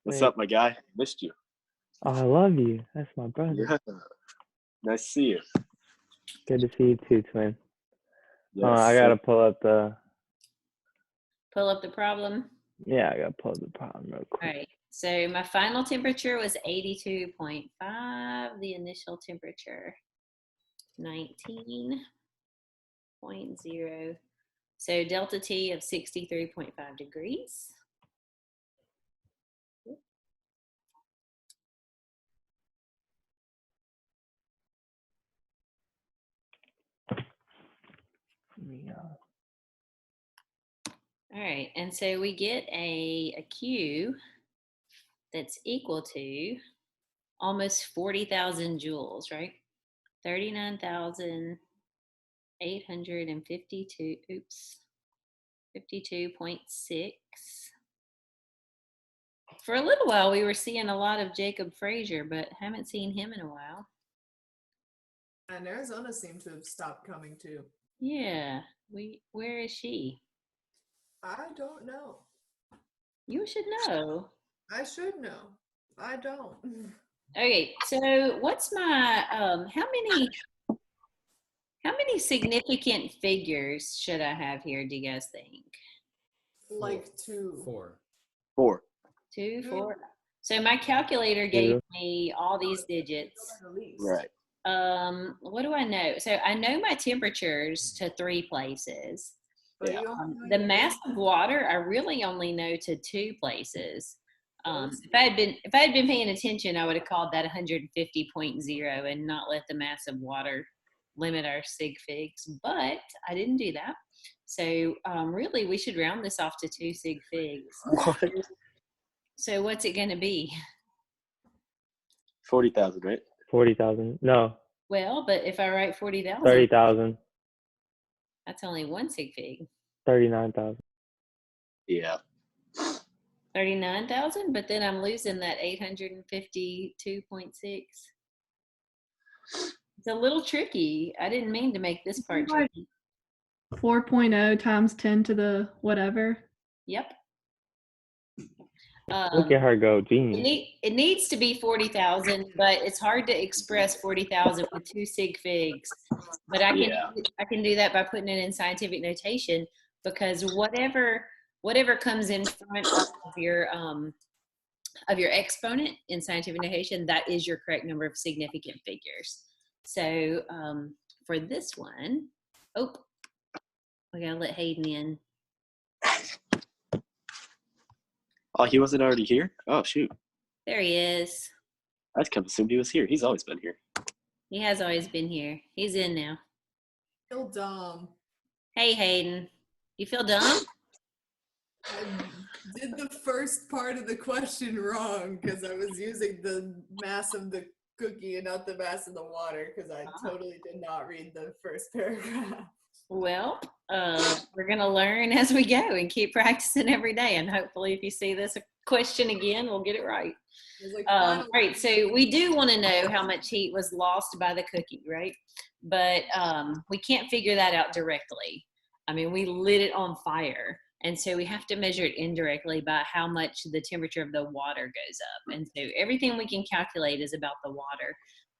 What's Wait. up, my guy? Missed you. Oh, I love you. That's my brother. Yeah. Nice to see you. Good to see you too, twin. I Yes. gotta pull up the. Pull up the problem. Yeah, I gotta pull up the problem real All quick. right. So my final temperature was 82.5. The initial temperature, 19.0. So delta T of 63.5 degrees. Yeah. All right. And so we get a Q that's equal to almost 40,000 joules, right? 39,852, 52.6. For a little while, we were seeing a lot of Jacob Frazier, but haven't seen him in a while. And Arizona seemed to have stopped coming too. Yeah, where is she? I don't know. You should know. I should know. I don't. Okay, so what's my how many significant figures should I have here, do you guys think? Like two. Four. 2, 4. So my calculator gave Two. me all these digits. At least. Right. What do I know? So I know my temperatures to 3 places. But Yeah. you only know The your mass of water, I really only know to 2 places. If I had been paying attention, I would have called that 150.0 and not let the mass of water limit our sig figs. But I didn't do that. So really, we should round this off to 2 sig figs. What? So what's it going to be? 40,000, right? 40,000. No, Well, but if I write 40,000, 30,000. that's only 1 sig fig. 39,000. Yeah. 39,000, but then I'm losing that 852.6. It's a little tricky. I didn't mean to make this part Like tricky. 4.0 times 10 to the whatever. Yep. Look at her go, genius. It needs to be 40,000, but it's hard to express 40,000 with 2 sig figs. But I can do that by putting it in scientific notation, because whatever comes in front of your exponent in scientific notation, that is your correct number of significant figures. So for this one, we gotta let Hayden in. Oh, he wasn't already here? Oh, shoot. There he is. I just kind of assumed he was here. He's always been here. He has always been here. He's in now. feel dumb. Hey, Hayden. You feel dumb? I did the first part of the question wrong because I was using the mass of the cookie and not the mass of the water because I totally did not read the first paragraph. Well, we're going to learn as we go and keep practicing every day. And hopefully if you see this question again, we'll get it right. All right, so we do want to know how much heat was lost by the cookie, right? But we can't figure that out directly. I mean, we lit it on fire. And so we have to measure it indirectly by how much the temperature of the water goes up. And so everything we can calculate is about the water.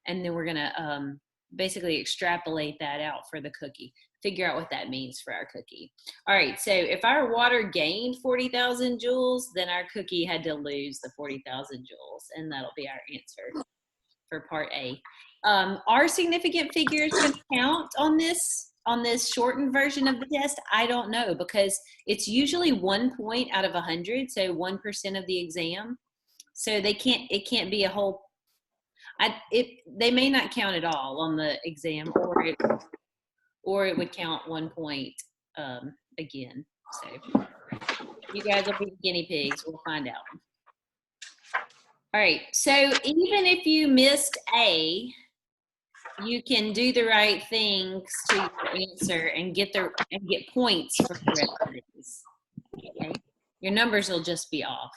And then we're going to basically extrapolate that out for the cookie, figure out what that means for our cookie. All right, so if our water gained 40,000 joules, then our cookie had to lose the 40,000 joules, and that'll be our answer for part A. Are significant figures going to count on this shortened version of the test? I don't know, because it's usually 1 point out of 100, so 1% of the exam. So it can't be a whole. They may not count at all on the exam, or it would count 1 point again. So you guys will be guinea pigs. We'll find out. All right. So even if you missed A, you can do the right things to your answer and get points for the rest of these. Okay. Your numbers will just be off.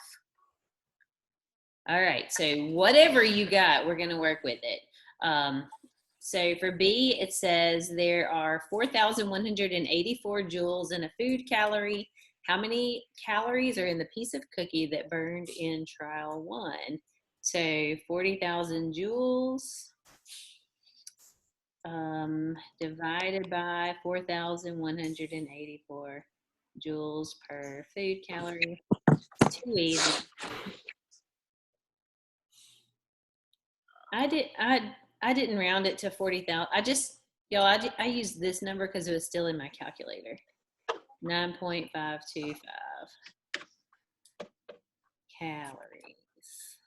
All right, so whatever you got, we're going to work with it. So for B, it says there are 4,184 joules in a food calorie how many calories are in the piece of cookie that burned in trial 1? So 40,000 joules divided by 4,184 joules per food calorie. It's too easy. I didn't round it to 40,000. I used this number because it was still in my calculator. 9.525 calories.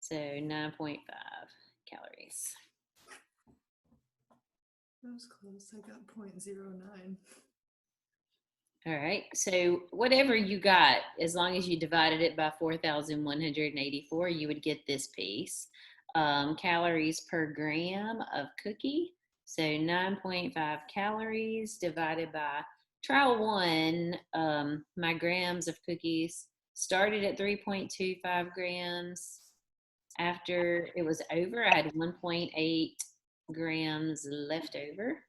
So 9.5 calories. That was close. I got 0.09. All right, so whatever you got, as long as you divided it by 4,184, you would get this piece. Calories per gram of cookie. So 9.5 calories divided by trial 1. My grams of cookies started at 3.25 grams. After it was over, I had 1.8 grams left over.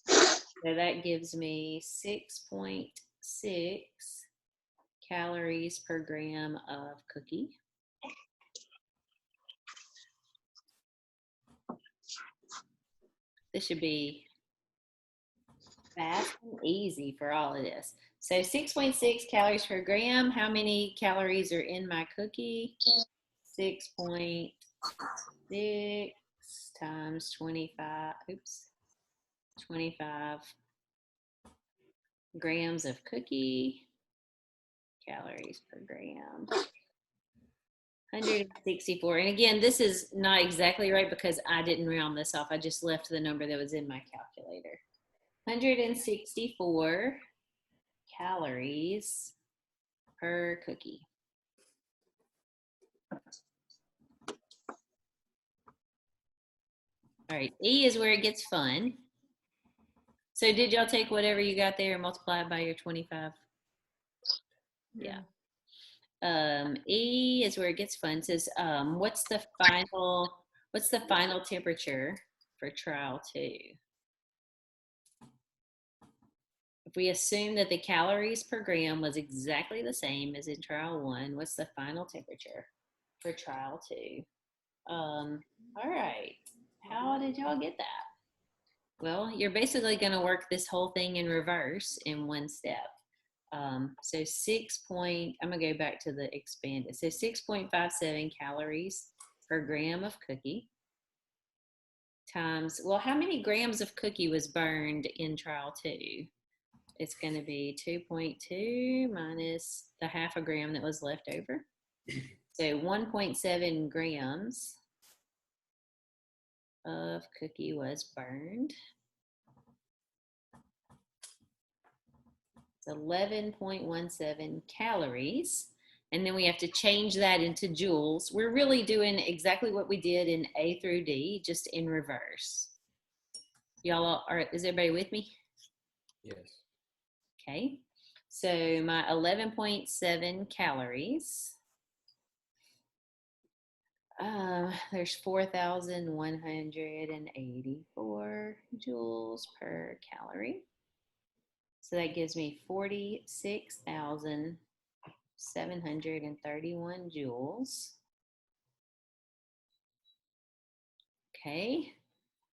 So that gives me 6.6 calories per gram of cookie. This should be fast and easy for all of this. So 6.6 calories per gram. How many calories are in my cookie? 6.6 times 25, 25 grams of cookie, calories per gram. 164. And again, this is not exactly right because I didn't round this off. I just left the number that was in my calculator. 164 calories per cookie. All right, E is where it gets fun. So did y'all take whatever you got there and multiply it by your 25? Yeah. E is where it gets fun. It says, what's the final temperature for trial 2? If we assume that the calories per gram was exactly the same as in trial 1, what's the final temperature for trial 2? All right, how did y'all get that? Well, you're basically going to work this whole thing in reverse in one step. So I'm going to go back to the expanded. So 6.57 calories per gram of cookie times, well, how many grams of cookie was burned in trial 2? It's going to be 2.2 minus the half a gram that was left over. So 1.7 grams of cookie was burned. It's 11.17 calories. And then we have to change that into joules. We're really doing exactly what we did in A through D, just in reverse. Y'all is everybody with me? Yes. Okay. So my 11.7 calories. There's 4,184 joules per calorie. So that gives me 46,731 joules. Okay.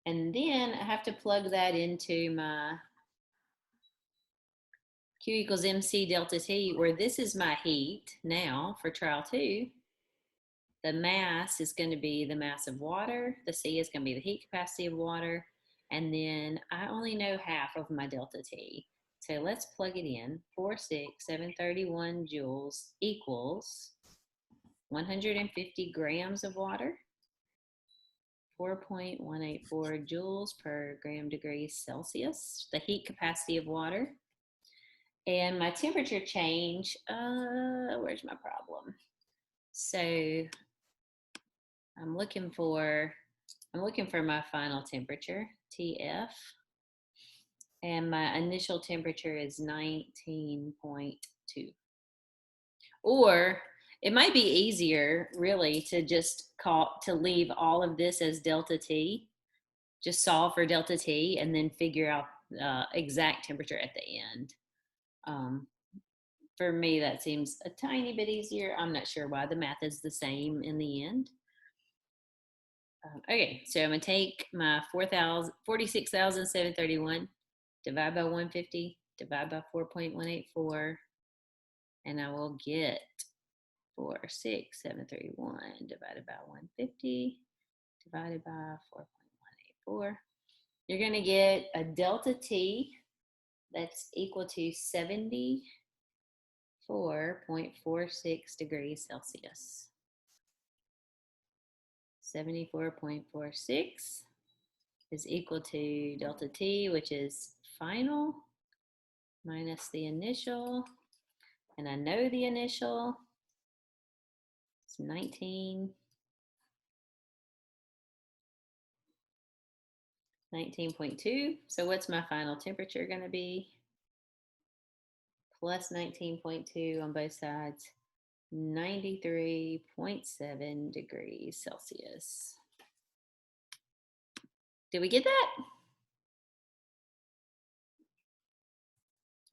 And then I have to plug that into my Q equals MC delta T, where this is my heat now for trial 2. The mass is going to be the mass of water. The C is going to be the heat capacity of water. And then I only know half of my delta T. So let's plug it in. 46,731 joules equals 150 grams of water. 4.184 joules per gram degree Celsius, the heat capacity of water. And my temperature change, where's my problem? So I'm looking for my final temperature, TF. And my initial temperature is 19.2. Or it might be easier really to just leave all of this as delta T just solve for delta T and then figure out exact temperature at the end. For me, that seems a tiny bit easier. I'm not sure why the math is the same in the end. Okay, so I'm gonna take my 46,731, divide by 150, divide by 4.184, and I will get 46,731 divided by 150, divided by 4.184. You're gonna get a delta T that's equal to 74.46 degrees Celsius. 74.46 is equal to delta T, which is final, minus the initial. And I know the initial. It's 19.2. So what's my final temperature going to be? Plus 19.2 on both sides. 93.7 degrees Celsius. Did we get that?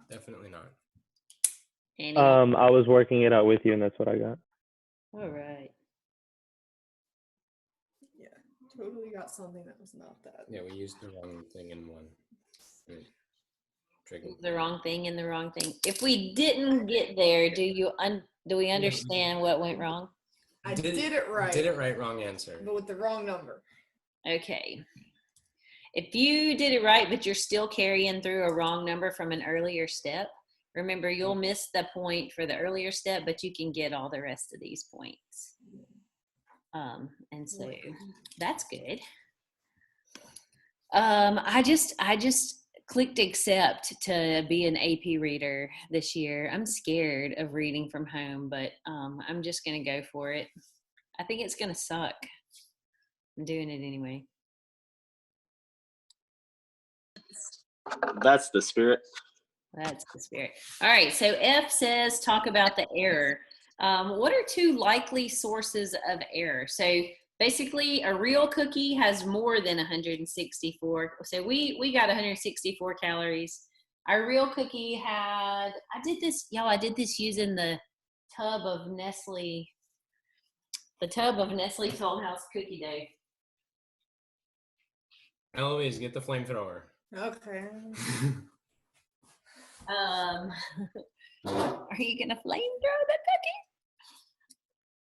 Definitely not. Anyone? I was working it out with you, and that's what I got. All right. Yeah, totally got something that was not that. Yeah, we used the wrong thing in one. The wrong thing and the wrong thing. If we didn't get there, do we understand what went wrong? I did it right. Did it right, wrong answer. But with the wrong number. Okay. If you did it right, but you're still carrying through a wrong number from an earlier step, remember you'll miss the point for the earlier step, but you can get all the rest of these points. And so that's good. I just clicked accept to be an AP reader this year. I'm scared of reading from home, but I'm just gonna go for it. I think it's gonna suck. I'm doing it anyway. That's the spirit. That's the spirit. All right, so F says talk about the error. What are two likely sources of error? So basically a real cookie has more than 164. So we got 164 calories. Our real cookie had, I did this using the tub of Nestle Tollhouse cookie dough. Eloise, get the flamethrower. Okay. Are you gonna flamethrow the cookie?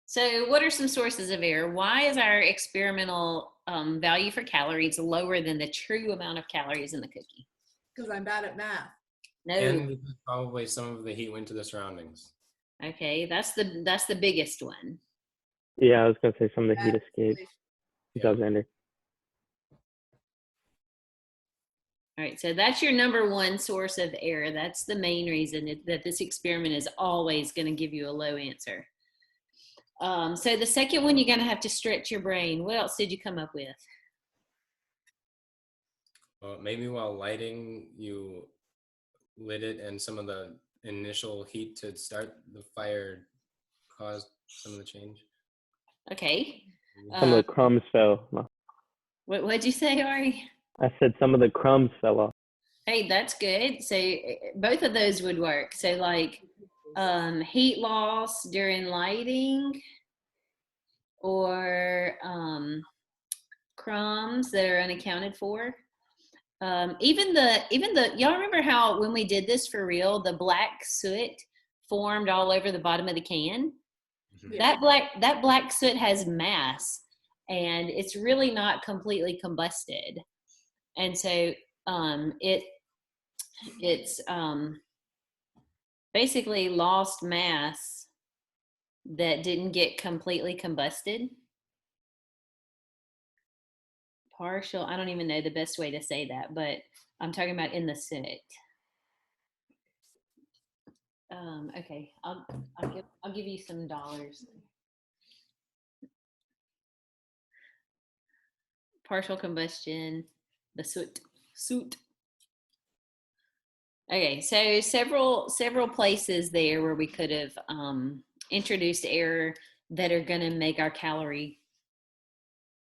So what are some sources of error? Why is our experimental value for calories lower than the true amount of calories in the cookie? Because I'm bad at math. No. And probably some of the heat went to the surroundings. Okay, that's the biggest one. Yeah, I was gonna say some of the heat escape. Yeah. Alexander. All right, so that's your number one source of error. That's the main reason that this experiment is always going to give you a low answer. So the second one, you're going to have to stretch your brain. What else did you come up with? Well, maybe while lighting, you lit it and some of the initial heat to start the fire caused some of the change. Okay. Some of the crumbs fell. What'd you say, Ari? I said some of the crumbs fell off. Hey, that's good. So both of those would work. So like heat loss during lighting, or crumbs that are unaccounted for. Even the y'all remember how when we did this for real, the black soot formed all over the bottom of the can? Yeah. That black soot has mass, and it's really not completely combusted. And so it's basically lost mass that didn't get completely combusted. Partial, I don't even know the best way to say that, but I'm talking about in the soot. Okay, I'll give you some dollars. Partial combustion, the soot. Okay, so several places there where we could have introduced error that are going to make our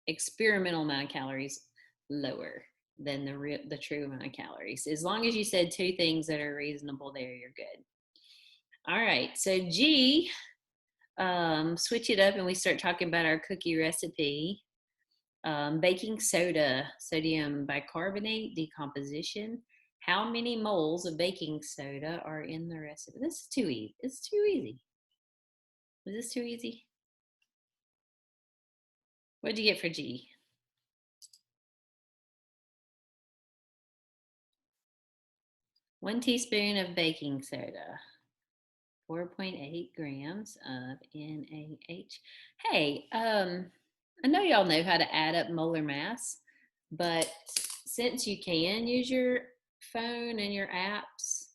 experimental amount of calories lower than the true amount of calories. As long as you said two things that are reasonable there, you're good. All right, so G, switch it up and we start talking about our cookie recipe. Baking soda, sodium bicarbonate, decomposition. How many moles of baking soda are in the recipe? This is too easy. It's too easy. Was this too easy? What'd you get for G? One teaspoon of baking soda. 4.8 grams of NaH. Hey, I know y'all know how to add up molar mass, but since you can use your phone and your apps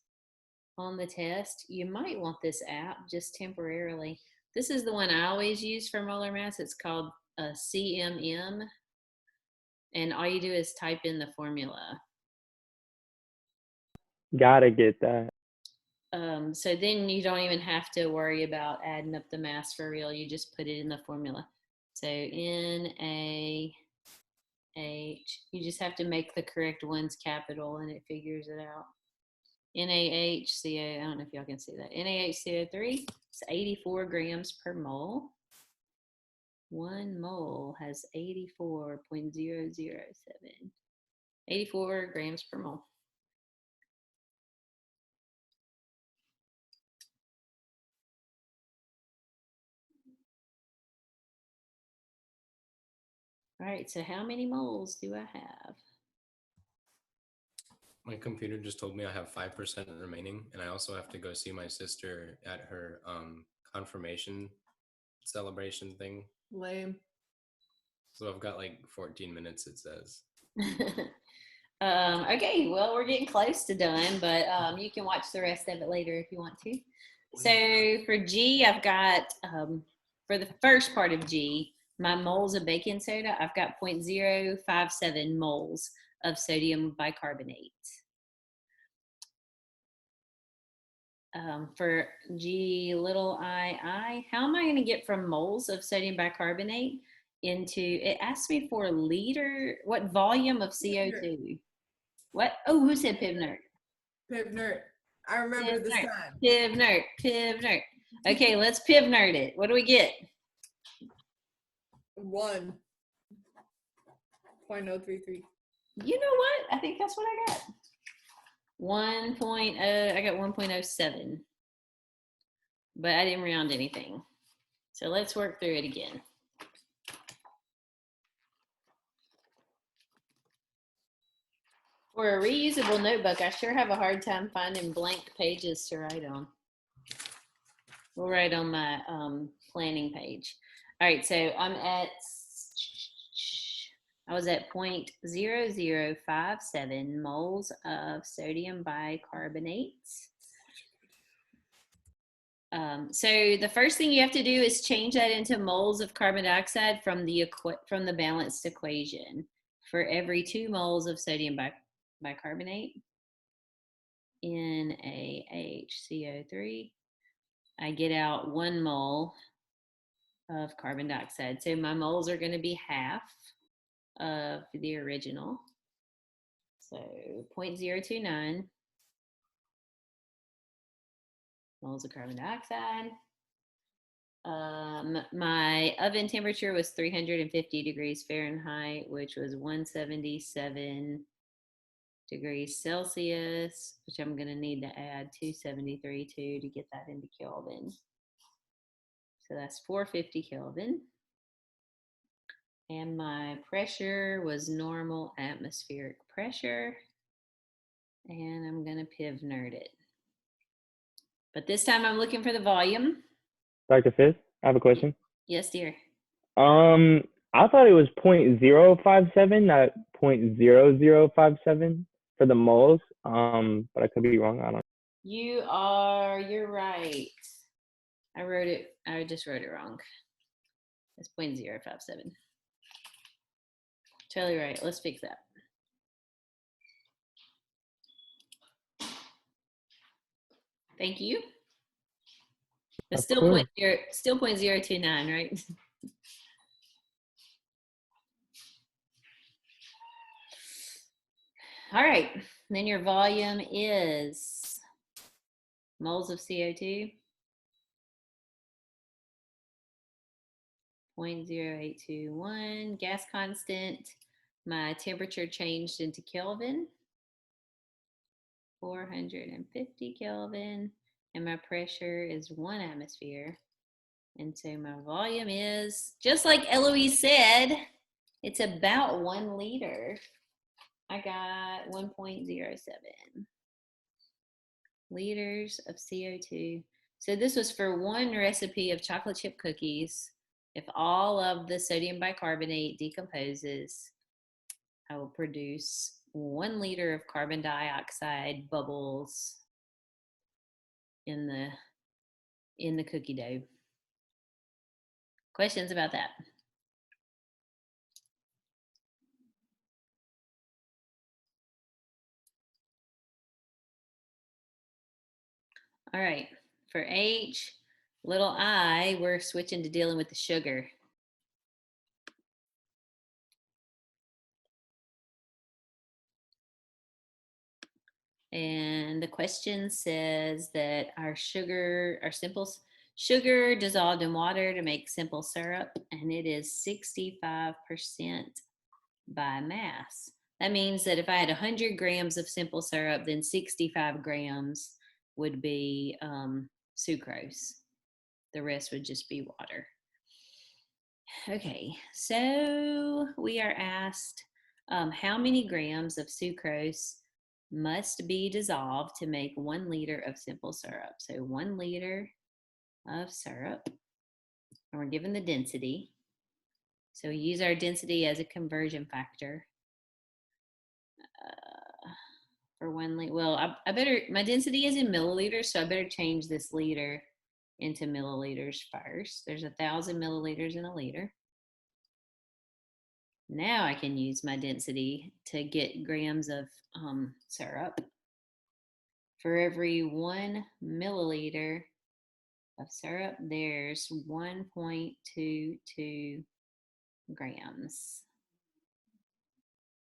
on the test, you might want this app just temporarily. This is the one I always use for molar mass. It's called CMM, and all you do is type in the formula. Gotta get that. So then you don't even have to worry about adding up the mass for real. You just put it in the formula. So NaH, you just have to make the correct ones capital and it figures it out. NaHCO, I don't know if y'all can see that. NaHCO3, it's 84 grams per mole. 1 mole has 84.007. 84 grams per mole. All right, so how many moles do I have? My computer just told me I have 5% remaining, and I also have to go see my sister at her confirmation celebration thing. Lame. So I've got like 14 minutes, it says. Okay, well, we're getting close to done, but you can watch the rest of it later if you want to. So for G, I've got, for the first part of G, my moles of baking soda, I've got 0.057 moles of sodium bicarbonate. For G little I, how am I going to get from moles of sodium bicarbonate into, it asked me for a liter, what volume of CO2? What? Oh, who said Pivnert? Pivnert. I remember this time. Pivnert. Okay, let's Pivnert it. What do we get? 1.033. You know what? I think that's what I got. 1.0, I got 1.07. But I didn't round anything. So let's work through it again. For a reusable notebook, I sure have a hard time finding blank pages to write on. We'll write on my planning page. All right, so I was at 0.0057 moles of sodium bicarbonate. So the first thing you have to do is change that into moles of carbon dioxide from the balanced equation. For every 2 moles of sodium bicarbonate, NaHCO3, I get out 1 mole of carbon dioxide. So my moles are going to be half of the original. So 0.029 moles of carbon dioxide. My oven temperature was 350 degrees Fahrenheit, which was 177 degrees Celsius, which I'm going to need to add 273 to get that into Kelvin. So that's 450 Kelvin. And my pressure was normal atmospheric pressure. And I'm going to Pivnert it. But this time I'm looking for the volume. Dr. Fizz, I have a question. Yes, dear. I thought it was 0.057, not 0.0057 for the moles. But I could be wrong. I don't know. You're right. I just wrote it wrong. It's 0.057. Totally right. Let's fix that. Thank you. It's still 0.029, right? All right, then your volume is moles of CO2, 0.0821. Gas constant, my temperature changed into Kelvin, 450 Kelvin, and my pressure is 1 atmosphere. And so my volume is, just like Eloise said, it's about 1 liter. I got 1.07 liters of CO2. So this was for 1 recipe of chocolate chip cookies. If all of the sodium bicarbonate decomposes, I will produce 1 liter of carbon dioxide bubbles in the cookie dough. Questions about that? All right, for H, little I, we're switching to dealing with the sugar. And the question says that our simple sugar dissolved in water to make simple syrup, and it is 65% by mass. That means that if I had 100 grams of simple syrup, then 65 grams would be sucrose. The rest would just be water. Okay, so we are asked how many grams of sucrose must be dissolved to make 1 liter of simple syrup. So 1 liter of syrup, and we're given the density. So we use our density as a conversion factor. For 1 liter, well, I better, my density is in milliliters, so I better change this liter into milliliters first. There's 1,000 milliliters in a liter. Now I can use my density to get grams of syrup. For every 1 milliliter of syrup, there's 1.22 grams.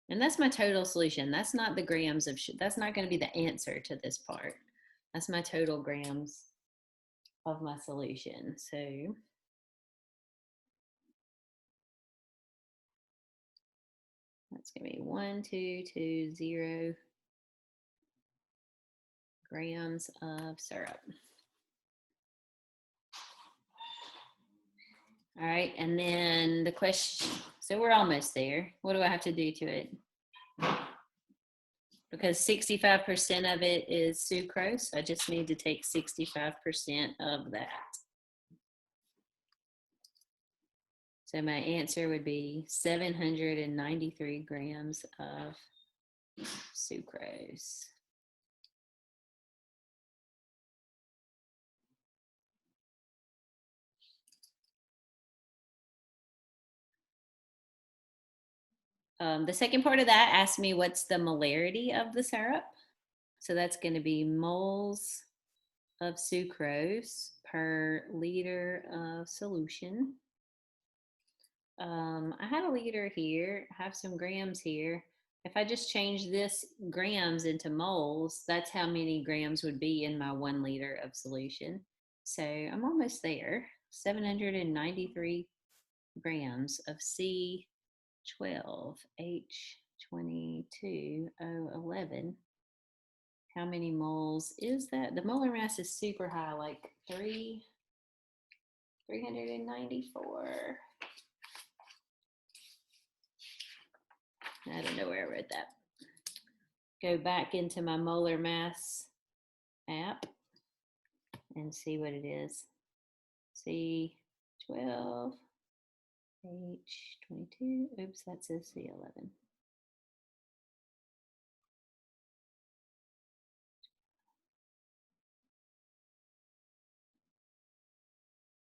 And that's my total solution. That's not the grams of, that's not going to be the answer to this part. That's my total grams of my solution. So that's going to be 1,220 grams of syrup. All right, and then the question, so we're almost there. What do I have to do to it? Because 65% of it is sucrose, I just need to take 65% of that. So my answer would be 793 grams of sucrose. The second part of that asks me what's the molarity of the syrup. So that's going to be moles of sucrose per liter of solution. I had a liter here, I have some grams here. If I just change this grams into moles, that's how many grams would be in my 1 liter of solution. So I'm almost there. 793 grams of C12H22O11. How many moles is that? The molar mass is super high, like 394. I don't know where I wrote that. Go back into my molar mass app and see what it is. C12, H22, oops, that says C11.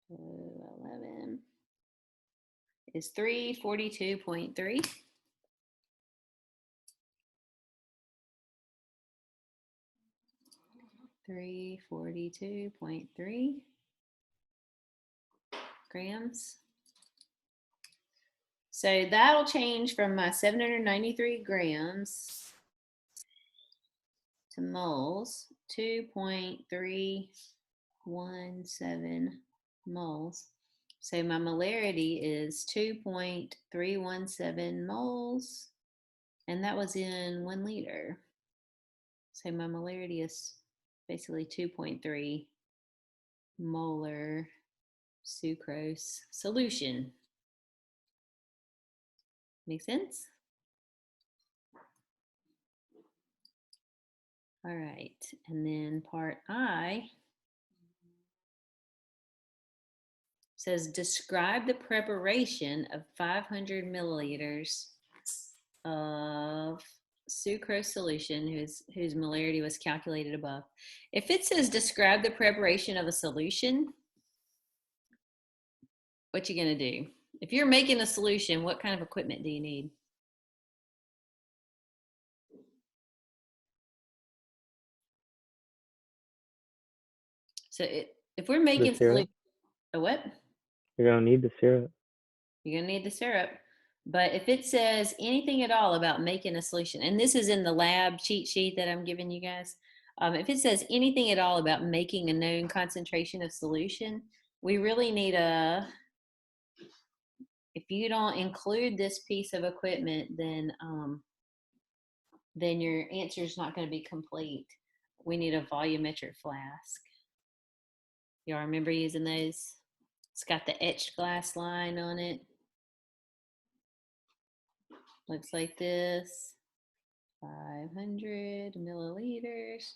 So 11 is 342.3. 342.3 grams. So that'll change from my 793 grams to moles, 2.317 moles. So my molarity is 2.317 moles, and that was in 1 liter. So my molarity is basically 2.3 molar sucrose solution. Make sense? All right, and then part I says describe the preparation of 500 milliliters of sucrose solution whose molarity was calculated above. If it says describe the preparation of a solution, what you gonna do? If you're making a solution, what kind of equipment do you need? So if we're making syrup. a what? You're gonna need the syrup. You're gonna need the syrup. But if it says anything at all about making a solution, and this is in the lab cheat sheet that I'm giving you guys, if it says anything at all about making a known concentration of solution, we really need if you don't include this piece of equipment, then your answer is not going to be complete. We need a volumetric flask. Y'all remember using those? It's got the etched glass line on it. Looks like this. 500 milliliters.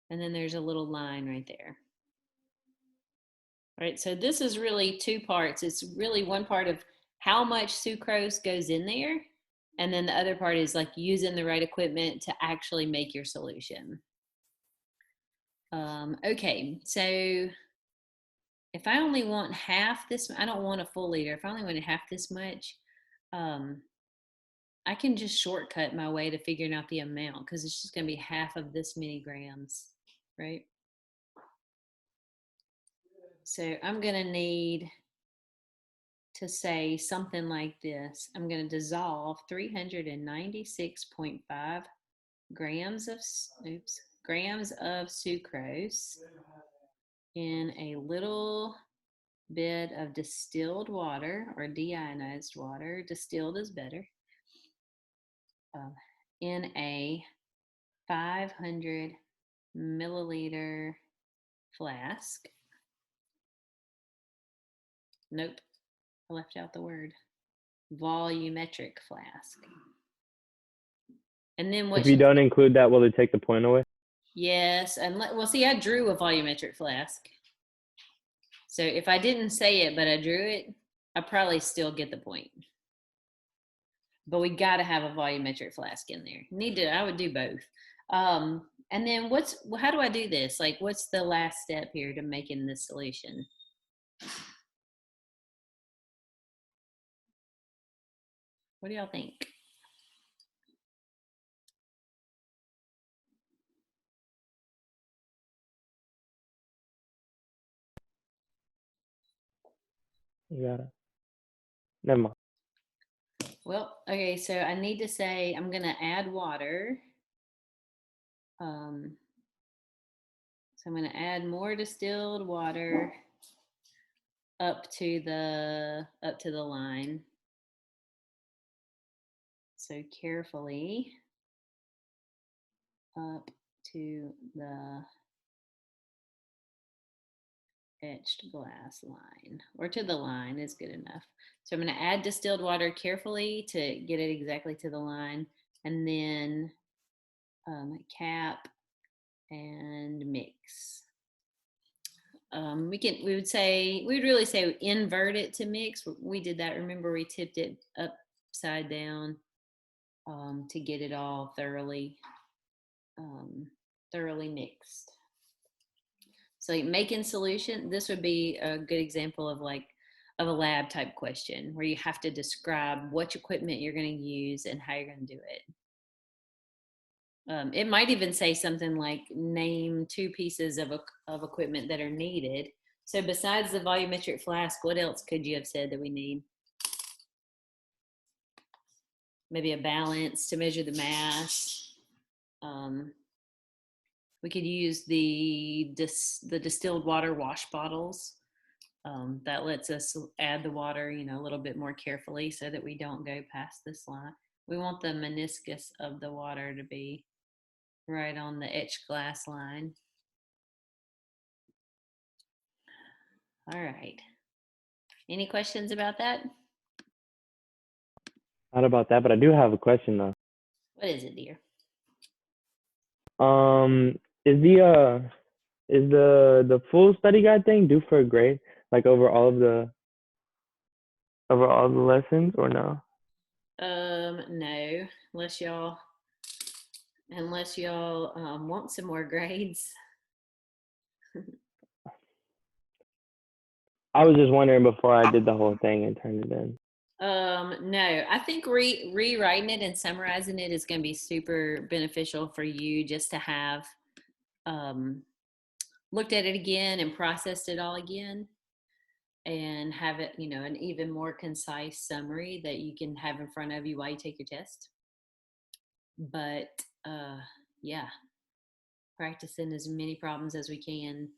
And then there's a little line right there. All right, so this is really two parts. It's really one part of how much sucrose goes in there. And then the other part is like using the right equipment to actually make your solution. Okay, so if I only want half this, I don't want a full liter. If I only want half this much, I can just shortcut my way to figuring out the amount because it's just going to be half of this many grams, right? So I'm going to need to say something like this. I'm going to dissolve 396.5 grams of sucrose in a little bit of distilled water or deionized water. Distilled is better. In a 500 milliliter flask. Nope, I left out the word. Volumetric flask. And then what? If you don't include that, will it take the point away? Yes, and well, see, I drew a volumetric flask. So if I didn't say it, but I drew it, I probably still get the point. But we got to have a volumetric flask in there. I would do both. And then how do I do this? Like, what's the last step here to making this solution? What do y'all think? You got it. Never mind. Well, okay, so I need to say I'm going to add water. So I'm going to add more distilled water up to the line. So carefully up to the etched glass line, or to the line is good enough. So I'm going to add distilled water carefully to get it exactly to the line, and then cap and mix. We would really say invert it to mix. We did that. Remember, we tipped it upside down to get it all thoroughly mixed. So making solution, this would be a good example of a lab type question where you have to describe which equipment you're going to use and how you're going to do it. It might even say something like name 2 pieces of equipment that are needed. So besides the volumetric flask, what else could you have said that we need? Maybe a balance to measure the mass. We could use the distilled water wash bottles. That lets us add the water, a little bit more carefully so that we don't go past this line. We want the meniscus of the water to be right on the etched glass line. All right. Any questions about that? Not about that, but I do have a question though. What is it, dear? Is the full study guide thing due for a grade, like over all the lessons, or no? No, unless y'all want some more grades. I was just wondering before I did the whole thing and turned it in. No, I think rewriting it and summarizing it is going to be super beneficial for you, just to have looked at it again and processed it all again, and have it, an even more concise summary that you can have in front of you while you take your test. But yeah, practicing as many problems as we can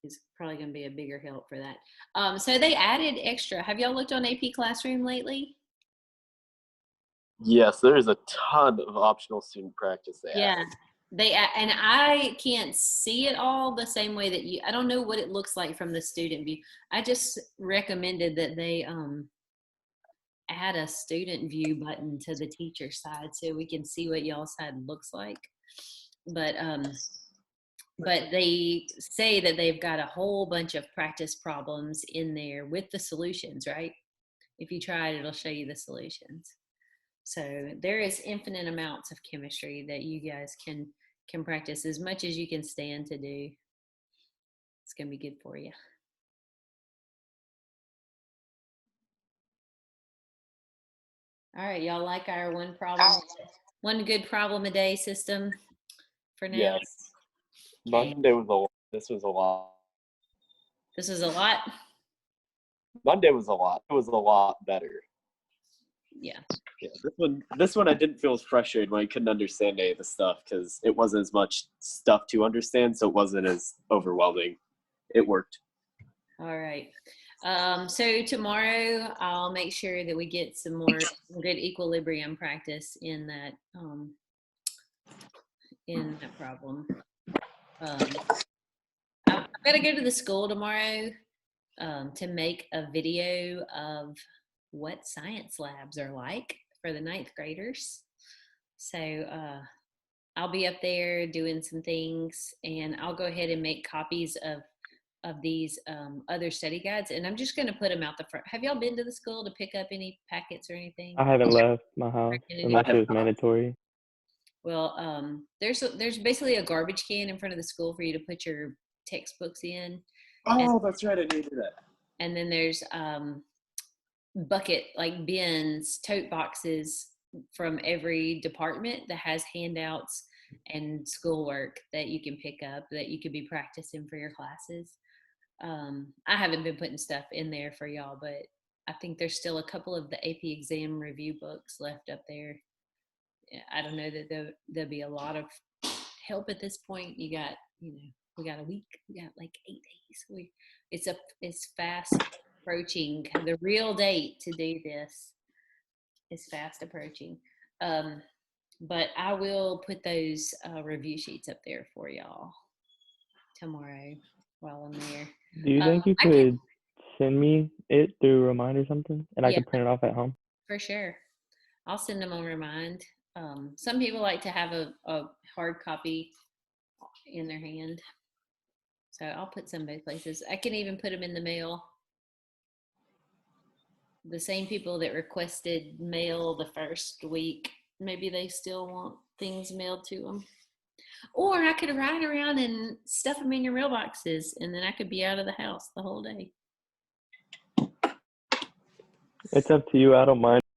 is probably going to be a bigger help for that. So they added extra. Have y'all looked on AP Classroom lately? Yes, there's a ton of optional student practice they added. And I can't see it all the same way that you. I don't know what it looks like from the student view. I just recommended that they add a student view button to the teacher side so we can see what y'all side looks like. But they say that they've got a whole bunch of practice problems in there with the solutions, right? If you try it, it'll show you the solutions. So there is infinite amounts of chemistry that you guys can practice as much as you can stand to do. It's going to be good for you. All right, y'all like our one good problem a day system for now? Yes. Monday was a lot. This was a lot. This is a lot? Monday was a lot. It was a lot better. Yeah. This one I didn't feel as frustrated when I couldn't understand any of the stuff because it wasn't as much stuff to understand, so it wasn't as overwhelming. It worked. All right. So tomorrow I'll make sure that we get some more good equilibrium practice in that problem. I've got to go to the school tomorrow to make a video of what science labs are like for the 9th graders. So I'll be up there doing some things, and I'll go ahead and make copies of these other study guides, and I'm just going to put them out the front. Have y'all been to the school to pick up any packets or anything? I haven't left my house unless it was mandatory. Well, there's basically a garbage can in front of the school for you to put your textbooks in. Oh, that's right. I needed that. And then there's bucket, like bins, tote boxes from every department that has handouts and schoolwork that you can pick up that you could be practicing for your classes. I haven't been putting stuff in there for y'all, but I think there's still a couple of the AP exam review books left up there. I don't know that there'll be a lot of help at this point. We got a week. We got like 8 days. It's fast approaching. The real date to do this is fast approaching. But I will put those review sheets up there for y'all tomorrow while I'm there. Do you think you could send me it through Remind or something, and I could print it off at home? For sure. I'll send them on Remind. Some people like to have a hard copy in their hand. So I'll put some both places. I can even put them in the mail. The same people that requested mail the first week, maybe they still want things mailed to them. Or I could ride around and stuff them in your mailboxes, and then I could be out of the house the whole day. It's up to you. I don't mind.